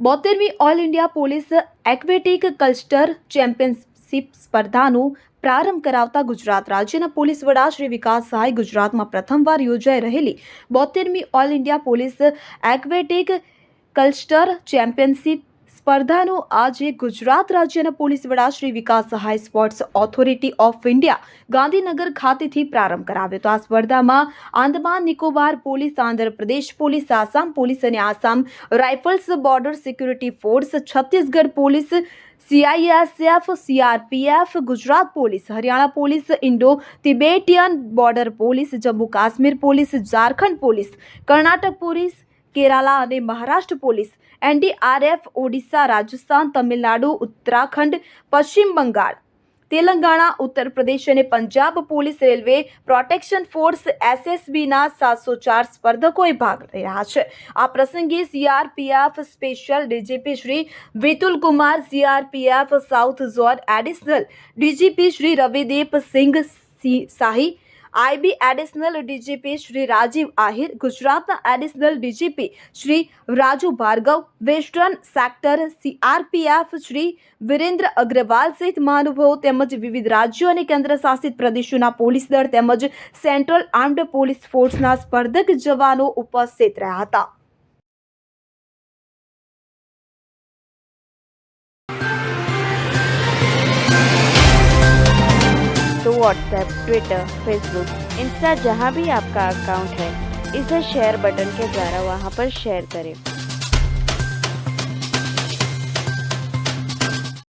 72મી all India police aquatic culture championship સ્પર્ધાનો પ્રારંભ કરાવતા ગુજરાત રાજ્યના પોલીસ વડા શ્રી વિકાસ સહાય ગુજરાતમાં પ્રથમવાર યોજાઈ રહેલી 72મી all India police aquatic culture championship સ્પર્ધાનો આજે ગુજરાત રાજ્યના પોલીસ વડા Shri Vikas Sahay sports authority of India Gandhinagar ખાતેથી પ્રારંભ કરાવ્યો હતો। આ સ્પર્ધામાં Andaman Nicobar police, Andhra Pradesh police, Assam police અને Assam rifles, border security force, Chhattisgarh police, CISF, CRPF, Gujarat police, Haryana police, Indo Tibetan border police, Jammu Kashmir police, Jharkhand police, Karnataka police, Kerala અને મહારાષ્ટ્ર પોલીસ, NDRF, ઓડિશા, રાજસ્થાન, તમિલનાડુ, ઉત્તરાખંડ, પશ્ચિમ બંગાળ, તેલંગાણા, ઉત્તર પ્રદેશ અને Punjab police, railway protection force SSBના 704 સ્પર્ધકોએ ભાગ લઈ રહ્યા છે। આ પ્રસંગે CRPF special DGP Shri Vitul Kumar, CRPF south zone additional DGP Shri Ravideep Singh Shahi, IB additional DGP Shri Rajeev Ahir, ગુજરાતના additional DGP Shri Raju Bhargav, western sector CRPF Shri Virendra Agarwal સહિત મહાનુભાવો તેમજ વિવિધ રાજ્યો અને કેન્દ્રશાસિત પ્રદેશોના પોલીસ દળ તેમજ સેન્ટ્રલ આર્મ્ડ પોલીસ ફોર્સના સ્પર્ધક જવાનો ઉપસ્થિત રહ્યા હતા। तो व्हाट्सएप, ट्विटर, फेसबुक, इंस्टा जहाँ भी आपका अकाउंट है, इसे शेयर बटन के द्वारा वहाँ पर शेयर करें।